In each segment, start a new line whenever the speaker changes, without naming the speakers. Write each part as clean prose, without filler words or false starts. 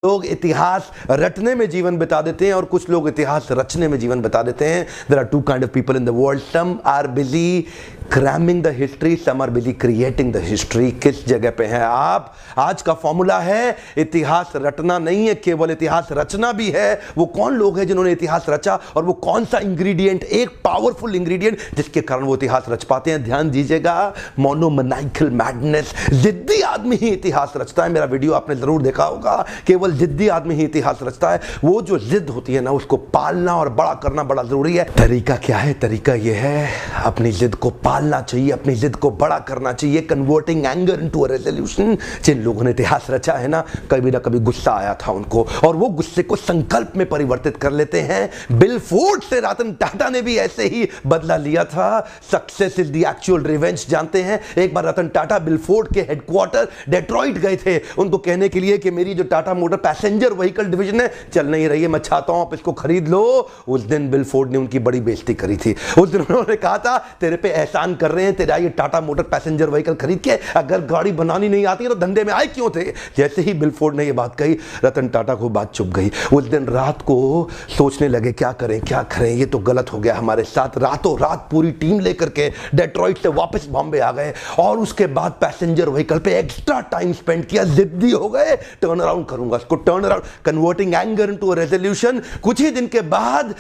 लोग इतिहास रटने में जीवन बिता देते हैं और कुछ लोग इतिहास रचने में जीवन बिता देते हैं। There are two kind of people in the world, some are busy cramming the history, some are busy creating the history. किस जगह पे हैं आप? आज का फॉर्मूला है इतिहास रटना नहीं है, केवल इतिहास रचना भी है। वो कौन लोग हैं जिन्होंने इतिहास रचा और वो कौन सा इंग्रेडिएंट, एक पावरफुल इंग्रेडिएंट जिसके कारण वो इतिहास रच पाते हैं। ध्यान दीजिएगा, मोनोमैनिकल मैडनेस, जिद्दी आदमी ही इतिहास रचता है। मेरा वीडियो आपने जरूर देखा होगा, केवल जिद्दी आदमी ही इतिहास रचता है। वो जो जिद होती है ना, उसको पालना और बड़ा करना बड़ा जरूरी है। तरीका क्या है? तरीका यह है, अपनी जिद को पालना चाहिए, अपनी जिद को बड़ा करना चाहिए। Converting anger into a resolution. जिन लोगों ने इतिहास रचा है ना कभी गुस्सा आया था उनको और वो गुस्से को संकल्प में परिवर्तित कर लेते हैं। बिल फोर्ड से रतन टाटा ने भी ऐसे ही बदला लिया था। Success is the actual revenge. जानते हैं, एक बार रतन टाटा बिल फोर्ड के हेडक्वार्टर डेट्रॉइट गए थे उनको कहने के लिए कि मेरी जो Tata motor passenger vehicle division है चल नहीं रही है, मैं चाहता हूं आप इसको खरीद लो। उस दिन बिल फोर्ड ने उनकी बड़ी बेइज्जती करी थी। उस दिन उन्होंने कहा था तेरे पे एहसान कर रहे हैं, तेरा ये टाटा मोटर पैसेंजर व्हीकल खरीद के, अगर गाड़ी बनानी नहीं आती है तो धंधे में आए क्यों थे। जैसे ही बिल फोर्ड ने ये बात कही, रतन टाटा को बात चुप गई। उस दिन रात को सोचने लगे क्या करें क्या करें, ये तो गलत हो गया हमारे साथ। रातों रात पूरी टीम लेकर के डेट्रॉइट से वापस बॉम्बे आ गए और उसके बाद पैसेंजर व्हीकल पे एक्स्ट्रा टाइम स्पेंड किया। जिद्दी हो गए, टर्न अराउंड करूंगा इसको, turn around, converting anger into a resolution. कुछ ही दिन के बाद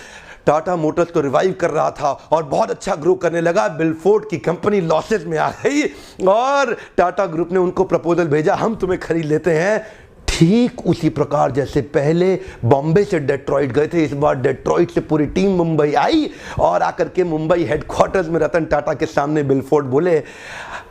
टाटा मोटर्स को रिवाइव कर रहा था और बहुत अच्छा ग्रो करने लगा। बिल फोर्ड की कंपनी लॉसेस में आ गई और टाटा ग्रुप ने उनको प्रपोजल भेजा, हम तुम्हें खरीद लेते हैं। ठीक उसी प्रकार जैसे पहले बॉम्बे से डेट्रॉइट गए थे, इस बार डेट्रॉइट से पूरी टीम मुंबई आई और आकर के मुंबई हेडक्वार्टर्स में रतन टाटा के सामने बिल फोर्ड बोले,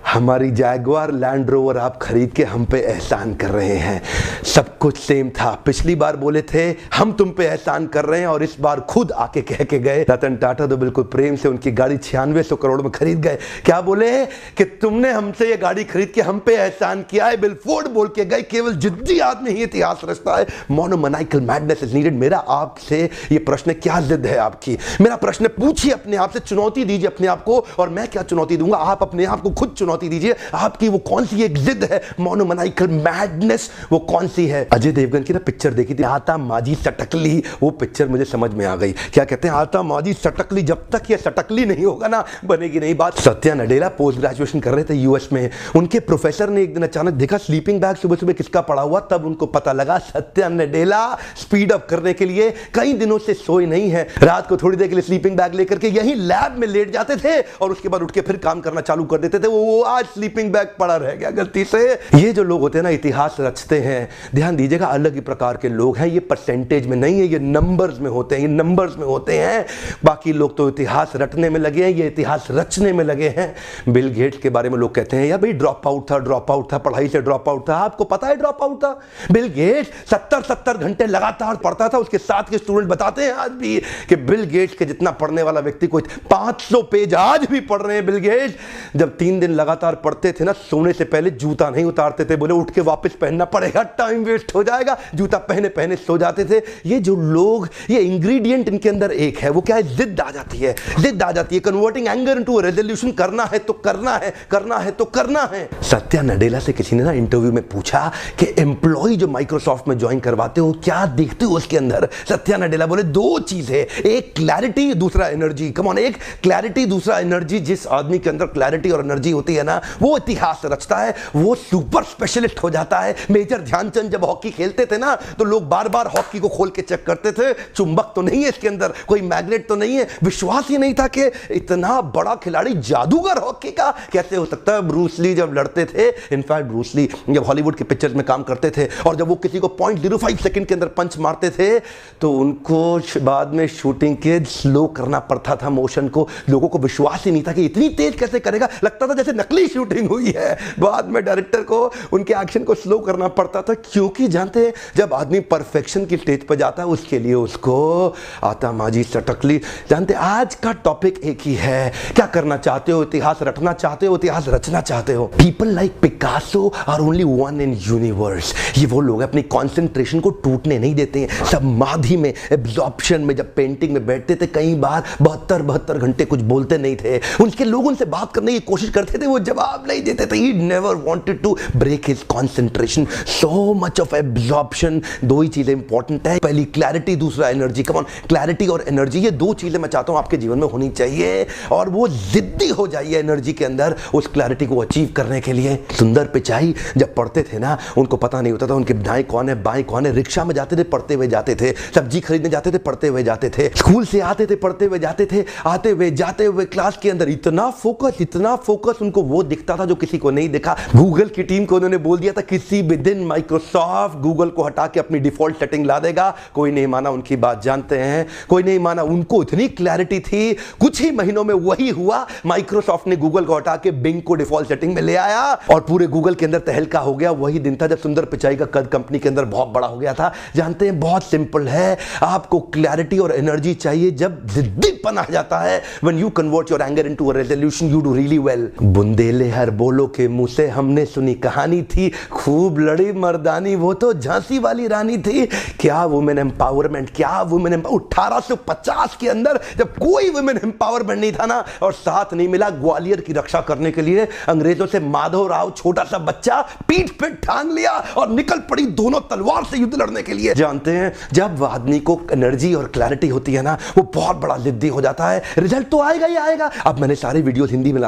हमारी जैगुआर लैंड रोवर आप खरीद के हम पे एहसान कर रहे हैं। सब कुछ सेम था, पिछली बार बोले थे हम तुम पे एहसान कर रहे हैं और इस बार खुद आके कह के गए। रतन टाटा तो बिल्कुल प्रेम से उनकी गाड़ी 9600 करोड़ में खरीद गए। क्या बोले कि तुमने हमसे ये गाड़ी खरीद के हम पे एहसान किया है। बिल फोर्ड बोल के गए, केवल जिद्दी आदमी ही इतिहास रचता है। मोनोमैनिकल मैडनेस इज नीडेड। मेरा आपसे ये प्रश्न, क्या जिद है आपकी? मेरा प्रश्न पूछिए अपने आप से, चुनौती दीजिए अपने आप को। और मैं क्या चुनौती दूंगा, आप अपने आप को खुद चुनौती दीजिए। आपकी वो कौन सी एक जिद है, मोनोमैनिकल मैडनेस, वो कौन सी है? अजय देवगन की ना पिक्चर देखी थी, आता माजी सटकली, वो पिक्चर मुझे समझ में आ गई। क्या कहते हैं, आता माजी सटकली, जब तक ये सटकली नहीं होगा ना बनेगी नहीं बात। सत्या नडेला पोस्ट ग्रेजुएशन कर रहे थे यूएस में। उनके प्रोफेसर ने एक दिन अचानक देखा स्लीपिंग बैग सुबह सुबह किसका पड़ा हुआ, तब उनको पता लगा सत्या नडेला स्पीड अप करने के लिए कई दिनों से सोए नहीं है। रात को थोड़ी देर के लिए स्लीपिंग बैग लेकर के यही लैब में लेट जाते थे और उसके बाद उठ के फिर काम करना चालू कर देते थे। वो आज स्लीपिंग बैग पड़ा रह गया गलती से। ये जो लोग होते हैं ना इतिहास रचते हैं, ध्यान दीजिएगा, अलग ही प्रकार के लोग हैं। ये परसेंटेज में नहीं है, ये नंबर्स में होते हैं, ये नंबर्स में होते हैं। बाकी लोग तो इतिहास रटने में लगे हैं, ये इतिहास रचने में लगे हैं। बिल गेट्स के बारे में लोग कहते हैं यार भाई ड्रॉप आउट था, पढ़ाई से ड्रॉप आउट था। आपको पता है ड्रॉप आउट था? बिल गेट्स 70 घंटे लगातार पढ़ता था। उसके साथ के स्टूडेंट बताते हैं आज भी कि बिल गेट्स के जितना पढ़ने वाला व्यक्ति कोई 500 पेज आज भी पढ़ रहे हैं बिल गेट्स। जब 3 दिन लगातार पढ़ते थे ना, सोने से पहले जूता नहीं उतारते थे, बोले उठ के वापस पहनना पड़ेगा, टाइम वेस्ट हो जाएगा, जूता पहने पहने सो जाते थे। ये जो लोग, ये इंग्रेडिएंट इनके अंदर एक है, वो क्या है, जिद आ जाती है, जिद आ जाती है। Converting anger into a resolution, करना है तो करना है, करना है तो करना है। सत्या नडेला से किसी ने ना इंटरव्यू में पूछा कि एम्प्लॉय जो माइक्रोसॉफ्ट में ज्वाइन करवाते हो क्या देखते हो उसके अंदर? सत्या नडेला बोले दो चीज है, एक क्लैरिटी, दूसरा एनर्जी। कम ऑन, एक क्लैरिटी, दूसरा एनर्जी। जिस आदमी के अंदर क्लैरिटी और एनर्जी होती है ना, वो इतिहास रचता है, वो सुपर स्पेशलिस्ट हो जाता है। मेजर ध्यानचंद जब हॉकी खेलते थे ना, तो लोग बार बार हॉकी को खोल के चेक करते थे, चुंबक तो नहीं है इसके अंदर, कोई मैग्नेट तो नहीं है। विश्वास ही नहीं था कि इतना बड़ा खिलाड़ी, जादूगर हॉकी का कैसे हो सकता है। ब्रूस ली जब लड़ते थे, इनफैक्ट ब्रूस ली जब हॉलीवुड के पिक्चर्स में काम करते थे और जब वो किसी को 0.05 सेकंड के अंदर पंच मारते थे तो उनको बाद में शूटिंग के स्लो करना पड़ता था मोशन को। लोगों को विश्वास ही नहीं था कि इतनी तेज कैसे करेगा, लगता था जैसे नकली शूटिंग हुई है। बाद में डायरेक्टर को उनके एक्शन को स्लो करना पड़ता था, क्योंकि जानते हैं जब आदमी परफेक्शन की स्टेज पर जाता है उसके लिए उसको आता माजी सटकली। जानते आज का टॉपिक एक ही है, क्या करना चाहते हो, इतिहास रटना चाहते हो, इतिहास रचना चाहते हो। People like Picasso are only one in universe. ये वो लोग अपनी कॉन्सेंट्रेशन को टूटने नहीं देते हैं। समाधि में, एब्जॉर्प्शन में जब पेंटिंग में बैठते थे, कई बार 72 घंटे कुछ बोलते नहीं थे। उनके लोग उनसे बात करने की कोशिश करते थे, वो वो जवाब नहीं देते थे। He never wanted to break his concentration, so much of absorption. दो ही चीजें इंपॉर्टेंट है, पहली क्लैरिटी, दूसरा एनर्जी। कम ऑन, क्लैरिटी और एनर्जी, ये दो चीजें मैं चाहता हूं आपके जीवन में होनी चाहिए, और वो जिद्दी हो जाइए एनर्जी के अंदर उस क्लैरिटी को अचीव करने के लिए। सुंदर पिचाई जब पढ़ते थे ना, उनको पता नहीं होता था उनके दाएं कौन है बाएं कौन है। रिक्शा में जाते थे पढ़ते हुए जाते थे, सब्जी खरीदने जाते थे पढ़ते हुए जाते थे, स्कूल से आते थे पढ़ते हुए जाते थे, आते हुए जाते हुए क्लास के अंदर इतना फोकस उनको वो दिखता था जो किसी को नहीं दिखा। गूगल की टीम को उन्होंने बोल दिया था किसी भी दिन माइक्रोसॉफ्ट गूगल को हटा के अपनी डिफॉल्ट सेटिंग ला देगा। कोई नहीं माना उनकी बात, जानते हैं कोई नहीं माना। उनको इतनी क्लैरिटी थी, कुछ ही महीनों में वही हुआ। माइक्रोसॉफ्ट ने गूगल को हटा के बिंग को डिफॉल्ट सेटिंग में ले आया और पूरे गूगल के अंदर तहलका हो गया। वही दिन था जब सुंदर पिचाई का कद कंपनी के अंदर बहुत बड़ा हो गया था। जानते हैं बहुत सिंपल है, आपको क्लैरिटी और एनर्जी चाहिए जब जिद्दीपन आ जाता है। When you convert your anger into a resolution you do really well. बुंदेले हर बोलो के मुंह से हमने सुनी कहानी थी, खूब लड़ी मर्दानी वो तो झांसी वाली रानी थी। क्या वुमेन एम्पावरमेंट, क्या वुमेन 1850 के अंदर जब कोई वुमेन एम्पावरमेंट नहीं था ना, और साथ नहीं मिला ग्वालियर की रक्षा करने के लिए अंग्रेजों से, माधव राव छोटा सा बच्चा पीठ पे ठांग लिया और निकल पड़ी दोनों तलवार से युद्ध लड़ने के लिए। जानते हैं जब आदमी को एनर्जी और क्लैरिटी होती है ना, वो बहुत बड़ा जिद्दी हो जाता है, रिजल्ट तो आएगा ही आएगा। अब मैंने सारे वीडियोस हिंदी में